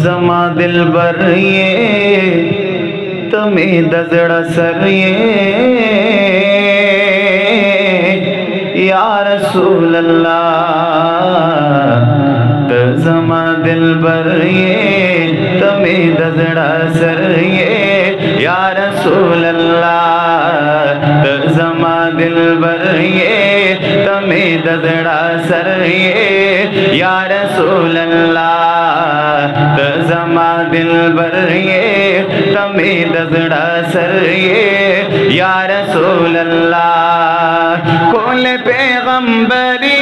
زما دل بر یہ تمہیں دزڑا سر یا رسول اللہ زما دل بر یہ تمہیں دزڑا سر یا رسول اللہ زما دل بر یہ تمہیں دزڑا سر یا رسول اللہ زما دل بر یہ تمہیں دزڑا سر یا رسول اللہ کل پیغمبری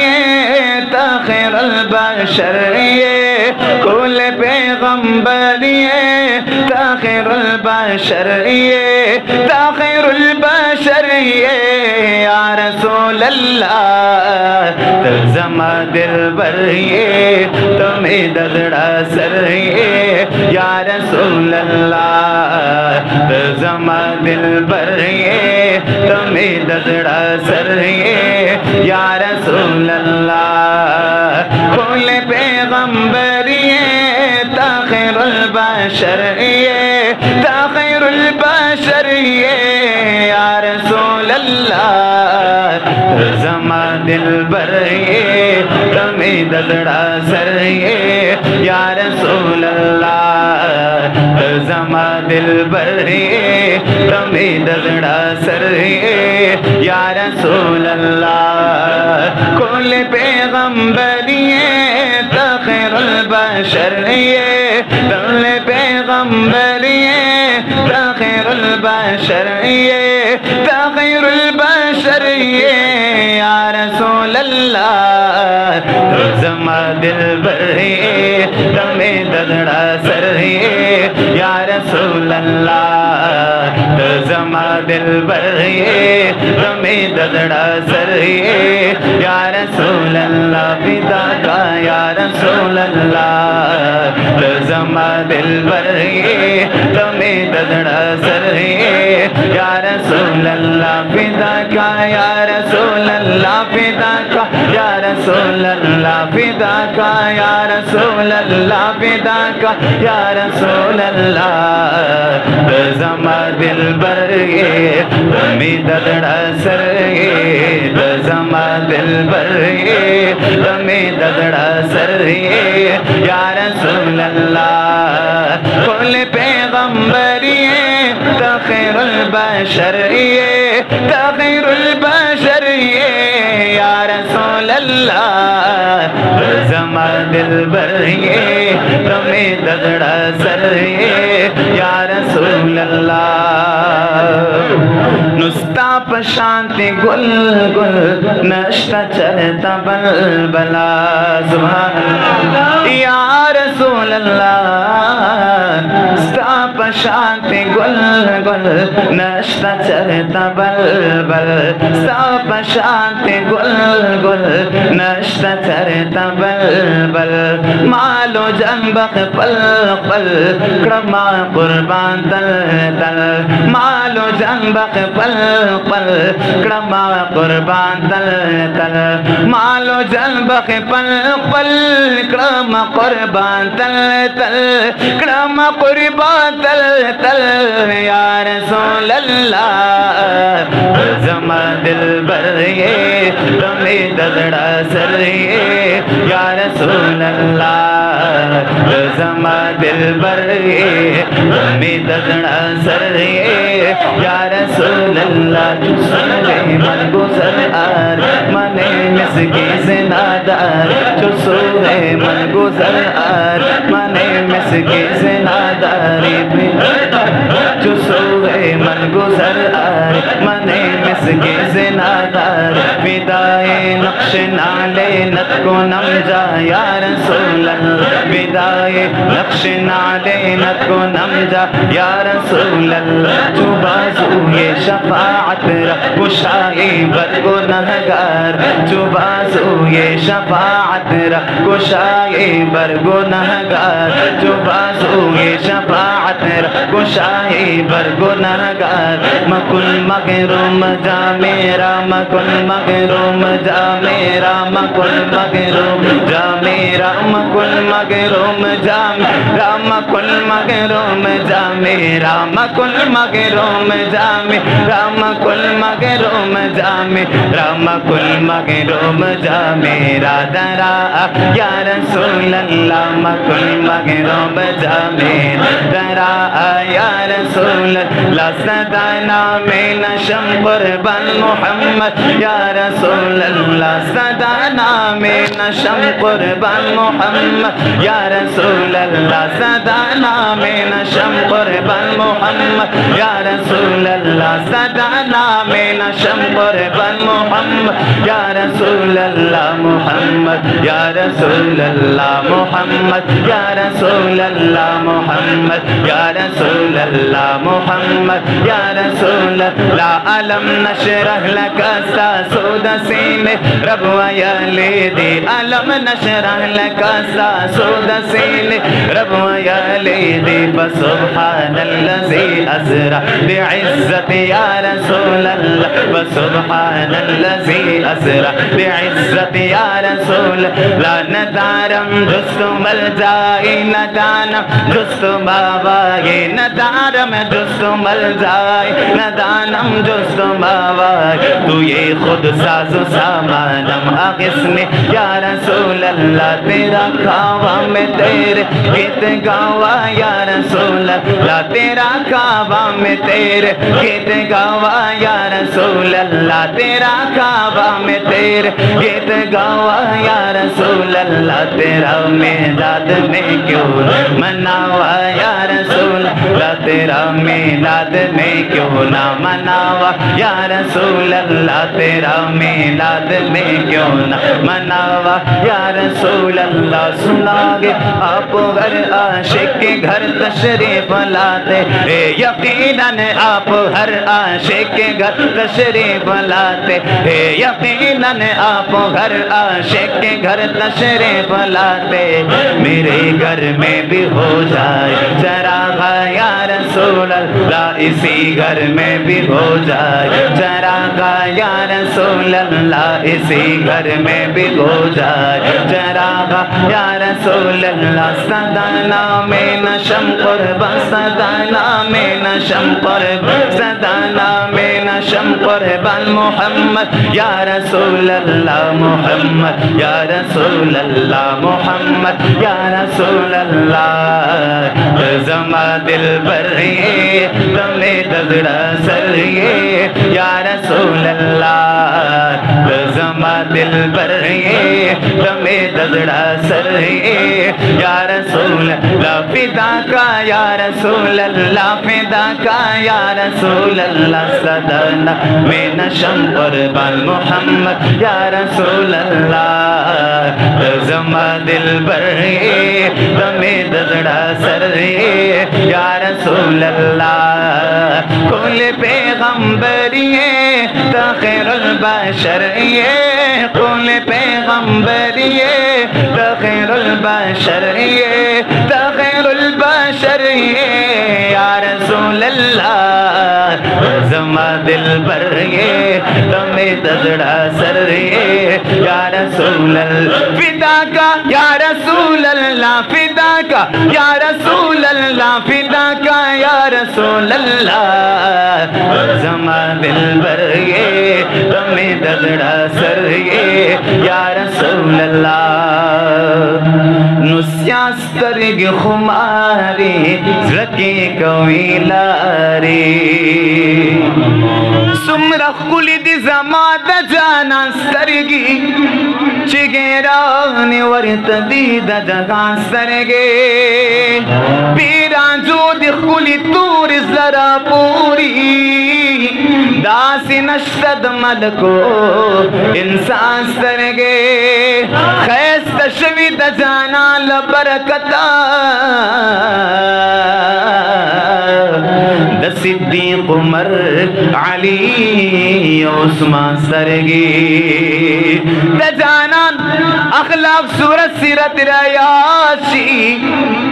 تاخیر البشر کل پیغمبری تاخیر البشر تاخیر البشر یا رسول اللہ زما دل بر یہ تمہیں دزڑا سر یا رسول اللہ زما دل بر یہ تمہیں دزڑا سر یا رسول اللہ کل پیغمبری تاخیر البشر تاخیر البشر یا رسول اللہ زما دل بر یہ تمہیں دزڑا سر یا رسول اللہ زما دل بر یہ تمہیں دزڑا سر یا رسول اللہ کل پیغمبری تاخیر البشر کل پیغمبری تاخیر البشر تاخیر البشر یا رسول اللہ زما دل بر یہ تمہیں دزڑا سر یا رسول اللہ زما دل بر یہ تمہیں دزڑا سر یا رسول اللہ فدا کا یا رسول اللہ زما دل بر یہ تمہیں دزڑا سر یا رسول اللہ فدا کا یا رسول اللہ فدا کا یا رسول اللہ فدا کا یا رسول اللہ فدا کا یا رسول اللہ زما دل بر یہ تمہیں دزڑا سر زما دل بر یہ تمہیں دزڑا سر یا رسول اللہ کل پیغمبری تاخیر البشر تاخیر البشر یا رسول اللہ زما دل بر یہ تمہیں دزڑا سر یا رسول اللہ نستا پشانتی گل گل نشتا چلتا بل بلا سبحان اللہ یا رسول اللہ نستا پشانتی گل گل نشتا چلتا بل بل نستا پشانتی گل گل نشتا چلتا بل بل مالو جنبق پل پل کرما قربان تل تل مالو جنبق پل پل کرما قربان تل تل مالو جنبق پل پل کرما قربان تل تل کرما قربان تل تل یا رسول اللہ زما دل بر یہ تمہیں دزڑا سر یا رسول اللہ زما دل بر یہ تمہیں دزڑا سر یا رسول اللہ جو سوئے من گزر آر من مسکی زنادار جو سوئے من گزر آر من مسکی زناداری جو سوئے من گزر آر من مسکی زنادار فدائے نقش نالے نت کو نم جا یا رسول اللہ فدائے نقش نالے نت کو نم جا یا رسول اللہ جو بازو یہ شفاعت رکھ کشائی بر گنہگار جو بازو یہ شفاعت رکھ کشائی بر گنہگار جو بازو یہ شفاعت میرا گشائی بر گناہگار مکن مغروم جا میرا مکن مغروم جا میرا مکن مغروم جا میرا مکن مغروم جا میرا مکن مغروم جا میرا مکن مغروم جا میرا مکن مغروم جا میرا مکن مغروم جا میرا درا یا رسول اللہ مکن مغروم جا میرا درا یا رسول اللہ صدانا میں نشم قربان محمد یا رسول اللہ صدانا میں نشم قربان محمد یا رسول اللہ صدانا میں نشم قربان محمد یا رسول اللہ صدانا میں نشم قربان محمد یا رسول اللہ محمد یا رسول اللہ محمد یا رسول اللہ محمد یا رسول اللہ محمد یا رسول اللہ علم نشرح لك ساسود سینے رب ویلیدی علم نشرح لك ساسود سینے رب ویلیدی فسبحان الذي اسرا بعزت یا رسول اللہ فسبحان الذي اسرا بعزت یا رسول اللہ ندارم جست ملجائی ندانم جست بابائی ندارم جست ملجائی ندانم جست بابائی تو یہ خود ساز و سامانم اغسنی یا رسول اللہ تیرا کعبہ میں تیرے گیت گاوا یا رسول اللہ تیرا کعبہ میں تیرے گیت گاوا یا رسول اللہ تیرا کعبہ میں تیرے گیت گاوا یا رسول اللہ تیرا میلاد میں کیوں مناوا یا رسول اللہ تیرا میلاد میں کیوں نہ مناوا یا رسول اللہ تیرا میلاد میں کیوں نہ مناوا یا رسول اللہ سنا گے آپ ہر عاشق کے گھر تشریف لاتے یقیناً آپ ہر عاشق کے گھر تشریف لاتے یقیناً آپ ہر عاشق کے گھر تشریف لاتے میرے گھر میں بھی ہو جائے چراغ یا رسول اللہ اسی گھر میں بھی ہو جائے چراغ یا رسول اللہ اسی گھر میں بھی ہو جائے چراغ یا رسول اللہ صدانا میں نشم قربان صدانا میں نشم قربان صدانا میں نشم قربان محمد یا رسول اللہ محمد یا رسول اللہ محمد یا رسول اللہ زما دل بریے تمہیں دزڑا سریے یا رسول اللہ زما دل بریے تمہیں دزڑا سریے یا رسول اللہ فدا کا یا رسول اللہ فدا کا یا رسول اللہ صدانا میں نشم قربان محمد یا رسول اللہ زما دل بریے تمہیں دزڑا سریے یا رسول اللہ کل پیغمبریے تا خیر البشریے کل پیغمبریے تا خیر البشریے تا خیر البشریے یا رسول اللہ زما دل بریے تمہیں دزڑا سریے یا رسول اللہ فدا کا یا رسول اللہ فدا کا یا رسول اللہ فدا کا یا رسول اللہ زما دل بریے تمہیں دزڑا سریے یا رسول اللہ نسیاسترگ خماری زکی کوئی لاری سمرخ کلید زماد جانا سترگی چگیران ورتدید جگان سرگے پیران جو دخلی تور زرا پوری داسی نشتد ملکو انسان سرگے خیست شوید جانا لبرکتا دا صدیق عمر علی عثمان سرگی دا جانان اخلاق صورت سیرت ریاشی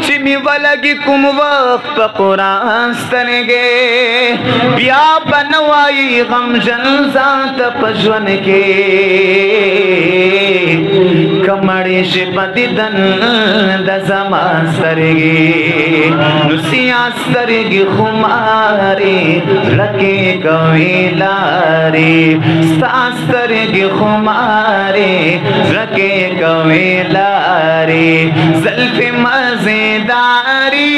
چی می ولگی کم وقت پا قرآن سترگے بیا بنوائی غم جن ذات پجون کے کمڑی شپتی دن دزمان سترگے نسیاں سترگی خماری رکے کوئی لاری سترگی خماری رکے کوئی لاری زلف مزیداری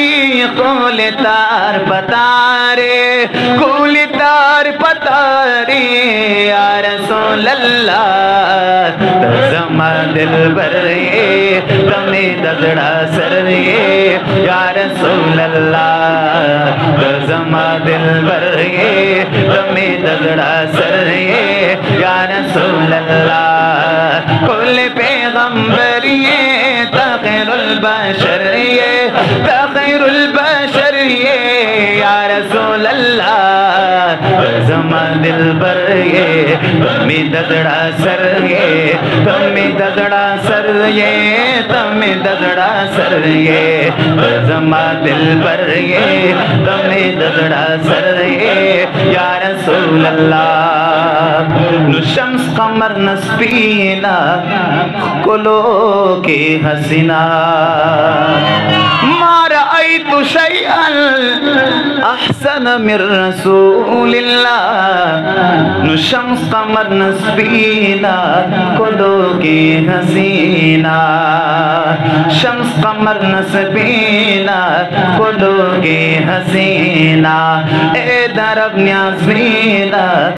قول تار پتارے قول تار پتارے یا رسول اللہ زمان دل برے تمہیں دزڑا سرے یا رسول اللہ زمان دل برے تمہیں دزڑا سرے یا رسول اللہ کل پیغمبریے تخیر البشریے تخیر البشریے یا رسول اللہ زمان دل برے تمہیں دزڑا سرے تمہیں دزڑا سرے تمہیں دزڑا سرے زمان دل برے تمہیں دزڑا سرے یا رسول اللہ نو شمس قمر نسبینا کلو کی حسینہ ما رأيت شيئا أحسن من رسول الله نشمس قمر نسبینا کلو کی حسینہ شمس قمر نسبینا کلو کی حسینہ اے درب نیازینا